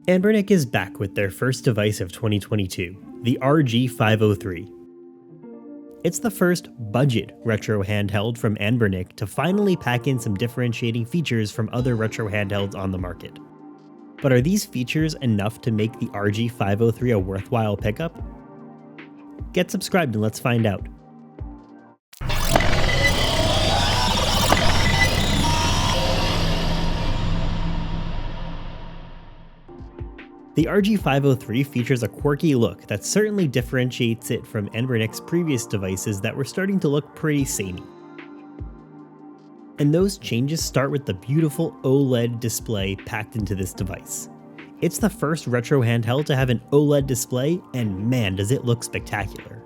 Anbernic is back with their first device of 2022, the RG503. It's the first budget retro handheld from Anbernic to finally pack in some differentiating features from other retro handhelds on the market. But are these features enough to make the RG503 a worthwhile pickup? Get subscribed and let's find out. The RG503 features a quirky look that certainly differentiates it from Anbernic's previous devices that were starting to look pretty samey. And those changes start with the beautiful OLED display packed into this device. It's the first retro handheld to have an OLED display, and man does it look spectacular.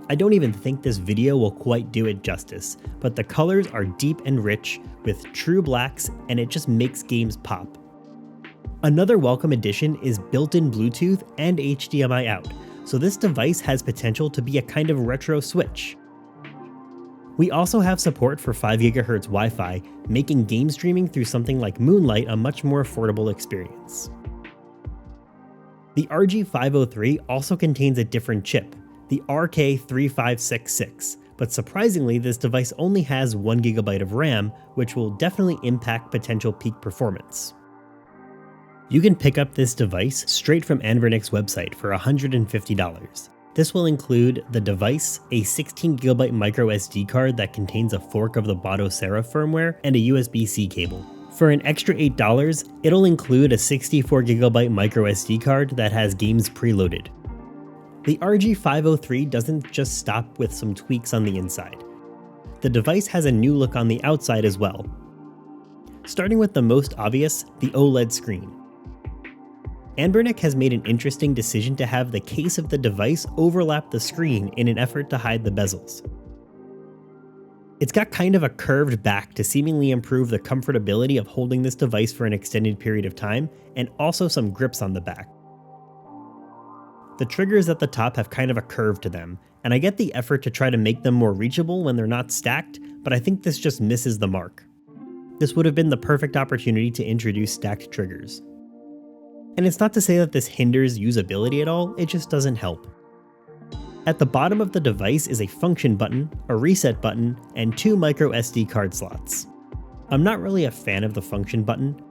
I don't even think this video will quite do it justice, but the colors are deep and rich with true blacks, and it just makes games pop. Another welcome addition is built-in Bluetooth and HDMI Out, so this device has potential to be a kind of retro switch. We also have support for 5 GHz Wi-Fi, making game streaming through something like Moonlight a much more affordable experience. The RG503 also contains a different chip, the RK3566, but surprisingly this device only has 1 GB of RAM, which will definitely impact potential peak performance. You can pick up this device straight from Anbernic's website for $150. This will include the device, a 16GB micro SD card that contains a fork of the Batocera firmware, and a USB-C cable. For an extra $8, it'll include a 64GB micro SD card that has games preloaded. The RG503 doesn't just stop with some tweaks on the inside. The device has a new look on the outside as well. Starting with the most obvious, the OLED screen. Anbernic has made an interesting decision to have the case of the device overlap the screen in an effort to hide the bezels. It's got kind of a curved back to seemingly improve the comfortability of holding this device for an extended period of time, and also some grips on the back. The triggers at the top have kind of a curve to them, and I get the effort to try to make them more reachable when they're not stacked, but I think this just misses the mark. This would have been the perfect opportunity to introduce stacked triggers. And it's not to say that this hinders usability at all, it just doesn't help. At the bottom of the device is a function button, a reset button, and 2 micro SD card slots. I'm not really a fan of the function button.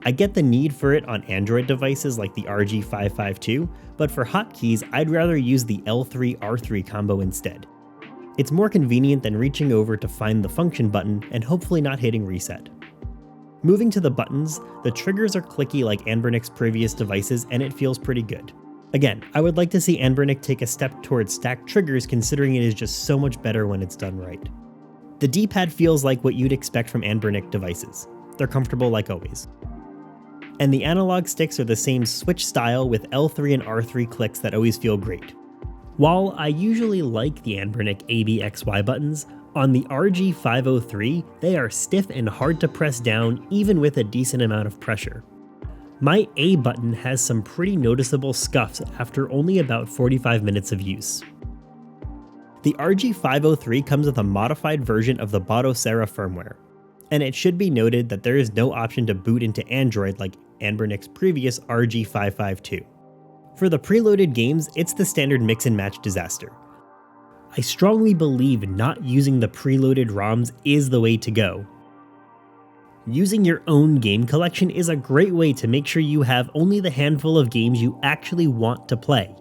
I get the need for it on Android devices like the RG552, but for hotkeys I'd rather use the L3-R3 combo instead. It's more convenient than reaching over to find the function button and hopefully not hitting reset. Moving to the buttons, the triggers are clicky like Anbernic's previous devices, and it feels pretty good. Again, I would like to see Anbernic take a step towards stacked triggers, considering it is just so much better when it's done right. The D-pad feels like what you'd expect from Anbernic devices. They're comfortable like always. And the analog sticks are the same switch style with L3 and R3 clicks that always feel great. While I usually like the Anbernic ABXY buttons, on the RG503, they are stiff and hard to press down even with a decent amount of pressure. My A button has some pretty noticeable scuffs after only about 45 minutes of use. The RG503 comes with a modified version of the Batocera firmware, and it should be noted that there is no option to boot into Android like Anbernic's previous RG552. For the preloaded games, it's the standard mix and match disaster. I strongly believe not using the preloaded ROMs is the way to go. Using your own game collection is a great way to make sure you have only the handful of games you actually want to play.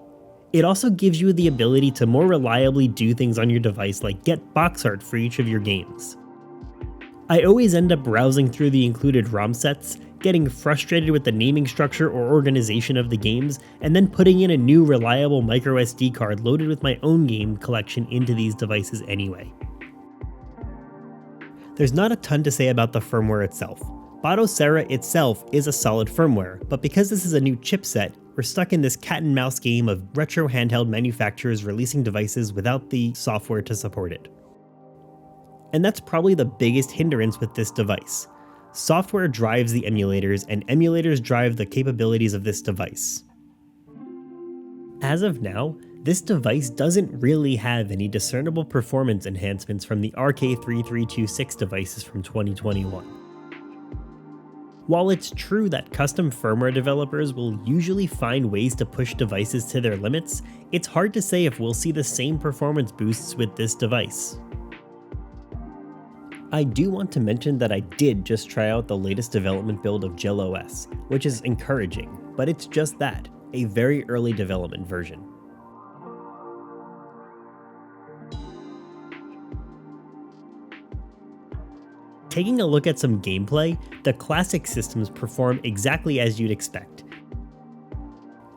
It also gives you the ability to more reliably do things on your device like get box art for each of your games. I always end up browsing through the included ROM sets, getting frustrated with the naming structure or organization of the games, and then putting in a new reliable micro SD card loaded with my own game collection into these devices anyway. There's not a ton to say about the firmware itself. Batocera itself is a solid firmware, but because this is a new chipset, we're stuck in this cat and mouse game of retro handheld manufacturers releasing devices without the software to support it. And that's probably the biggest hindrance with this device. Software drives the emulators, and emulators drive the capabilities of this device. As of now, this device doesn't really have any discernible performance enhancements from the RK3326 devices from 2021. While it's true that custom firmware developers will usually find ways to push devices to their limits, it's hard to say if we'll see the same performance boosts with this device. I do want to mention that I did just try out the latest development build of Gel OS, which is encouraging, but it's just that, a very early development version. Taking a look at some gameplay, the classic systems perform exactly as you'd expect.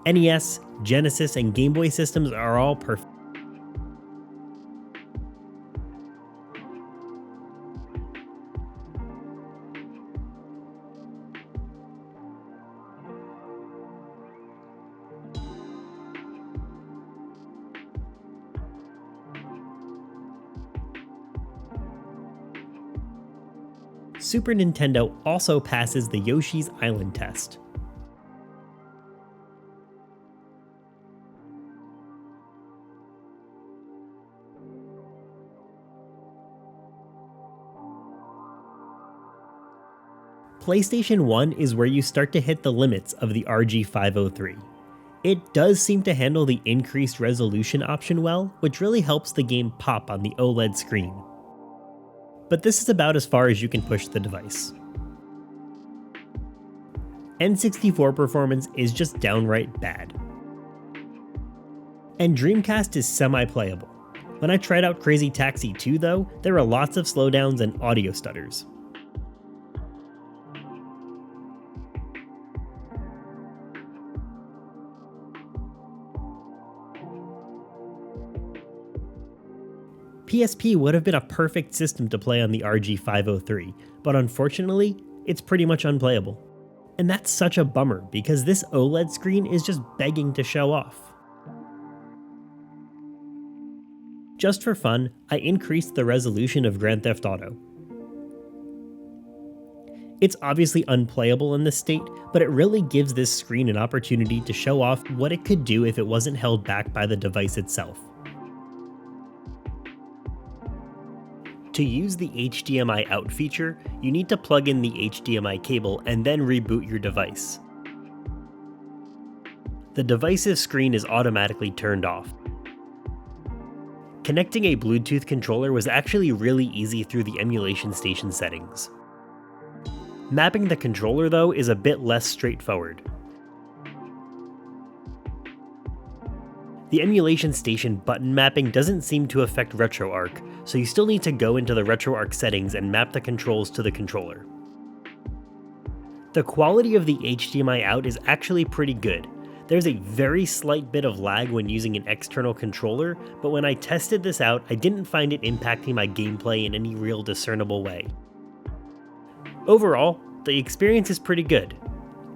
NES, Genesis, and Game Boy systems are all perfect. Super Nintendo also passes the Yoshi's Island test. PlayStation 1 is where you start to hit the limits of the RG503. It does seem to handle the increased resolution option well, which really helps the game pop on the OLED screen. But this is about as far as you can push the device. N64 performance is just downright bad. And Dreamcast is semi-playable. When I tried out Crazy Taxi 2 though, there were lots of slowdowns and audio stutters. PSP would have been a perfect system to play on the RG503, but unfortunately, it's pretty much unplayable. And that's such a bummer because this OLED screen is just begging to show off. Just for fun, I increased the resolution of Grand Theft Auto. It's obviously unplayable in this state, but it really gives this screen an opportunity to show off what it could do if it wasn't held back by the device itself. To use the HDMI Out feature, you need to plug in the HDMI cable and then reboot your device. The device's screen is automatically turned off. Connecting a Bluetooth controller was actually really easy through the emulation station settings. Mapping the controller, though, is a bit less straightforward. The emulation station button mapping doesn't seem to affect RetroArch, so you still need to go into the RetroArch settings and map the controls to the controller. The quality of the HDMI Out is actually pretty good. There's a very slight bit of lag when using an external controller, but when I tested this out, I didn't find it impacting my gameplay in any real discernible way. Overall, the experience is pretty good.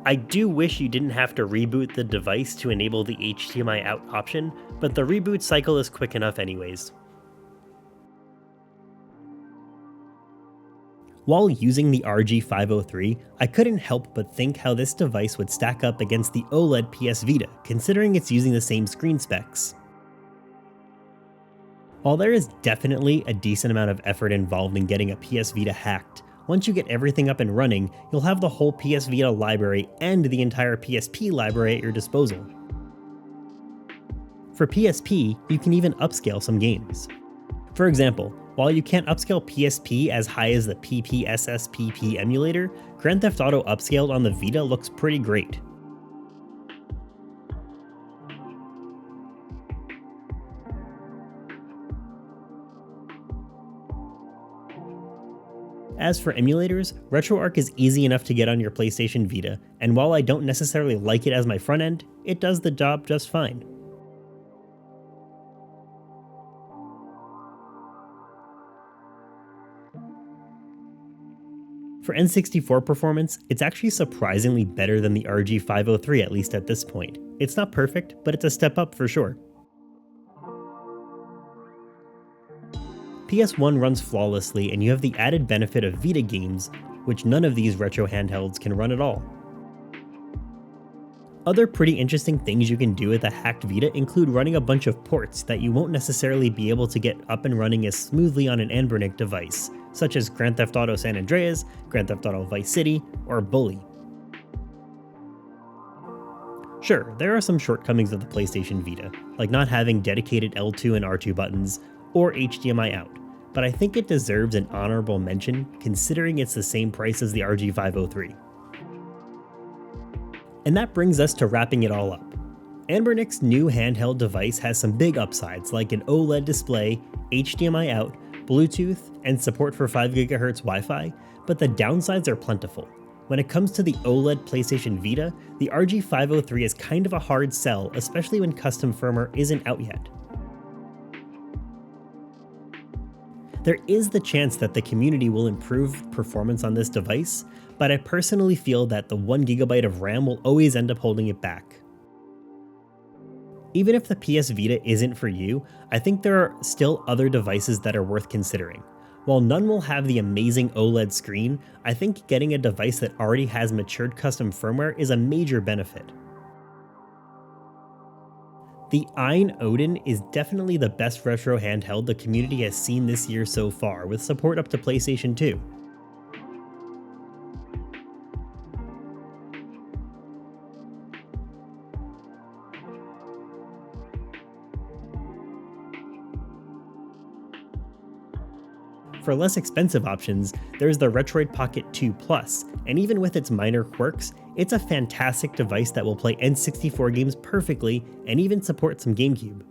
I do wish you didn't have to reboot the device to enable the HDMI Out option, but the reboot cycle is quick enough anyways. While using the RG503, I couldn't help but think how this device would stack up against the OLED PS Vita, considering it's using the same screen specs. While there is definitely a decent amount of effort involved in getting a PS Vita hacked, once you get everything up and running, you'll have the whole PS Vita library and the entire PSP library at your disposal. For PSP, you can even upscale some games. For example, while you can't upscale PSP as high as the PPSSPP emulator, Grand Theft Auto upscaled on the Vita looks pretty great. As for emulators, RetroArch is easy enough to get on your PlayStation Vita, and while I don't necessarily like it as my front end, it does the job just fine. For N64 performance, it's actually surprisingly better than the RG503, at least at this point. It's not perfect, but it's a step up for sure. PS1 runs flawlessly, and you have the added benefit of Vita games, which none of these retro handhelds can run at all. Other pretty interesting things you can do with a hacked Vita include running a bunch of ports that you won't necessarily be able to get up and running as smoothly on an Anbernic device, such as Grand Theft Auto San Andreas, Grand Theft Auto Vice City, or Bully. Sure, there are some shortcomings of the PlayStation Vita, like not having dedicated L2 and R2 buttons, or HDMI Out, but I think it deserves an honorable mention considering it's the same price as the RG503. And that brings us to wrapping it all up. Anbernic's new handheld device has some big upsides like an OLED display, HDMI Out, Bluetooth, and support for 5 GHz Wi-Fi, but the downsides are plentiful. When it comes to the OLED PlayStation Vita, the RG503 is kind of a hard sell, especially when custom firmware isn't out yet. There is the chance that the community will improve performance on this device, but I personally feel that the 1GB of RAM will always end up holding it back. Even if the PS Vita isn't for you, I think there are still other devices that are worth considering. While none will have the amazing OLED screen, I think getting a device that already has matured custom firmware is a major benefit. The Ein Odin is definitely the best retro handheld the community has seen this year so far, with support up to PlayStation 2. For less expensive options, there's the Retroid Pocket 2 Plus, and even with its minor quirks, it's a fantastic device that will play N64 games perfectly and even support some GameCube.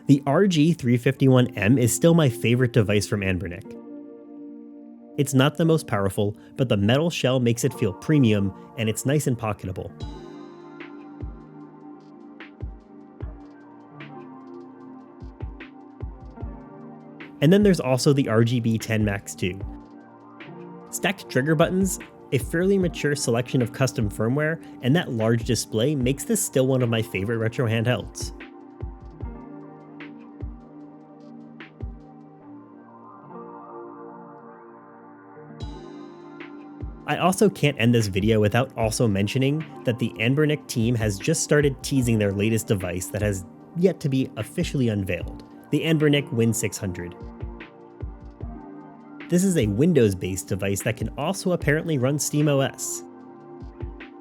The RG351M is still my favorite device from Anbernic. It's not the most powerful, but the metal shell makes it feel premium, and it's nice and pocketable. And then there's also the RGB10 Max 2. Stacked trigger buttons, a fairly mature selection of custom firmware, and that large display makes this still one of my favorite retro handhelds. I also can't end this video without also mentioning that the Anbernic team has just started teasing their latest device that has yet to be officially unveiled, the Anbernic Win600. This is a Windows-based device that can also apparently run SteamOS.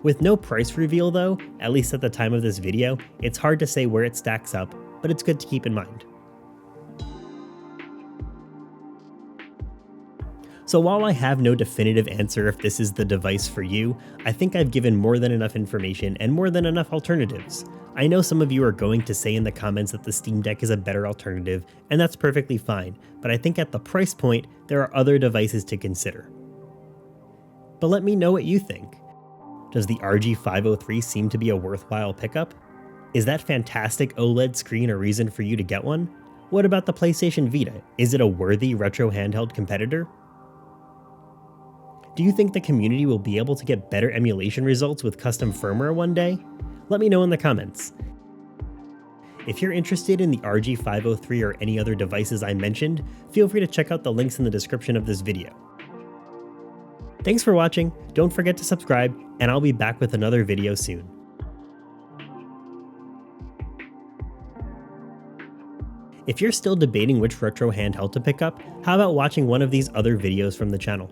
With no price reveal though, at least at the time of this video, it's hard to say where it stacks up, but it's good to keep in mind. So while I have no definitive answer if this is the device for you, I think I've given more than enough information and more than enough alternatives. I know some of you are going to say in the comments that the Steam Deck is a better alternative, and that's perfectly fine, but I think at the price point, there are other devices to consider. But let me know what you think. Does the RG503 seem to be a worthwhile pickup? Is that fantastic OLED screen a reason for you to get one? What about the PlayStation Vita? Is it a worthy retro handheld competitor? Do you think the community will be able to get better emulation results with custom firmware one day? Let me know in the comments. If you're interested in the RG503 or any other devices I mentioned, feel free to check out the links in the description of this video. Thanks for watching, don't forget to subscribe, and I'll be back with another video soon. If you're still debating which retro handheld to pick up, how about watching one of these other videos from the channel?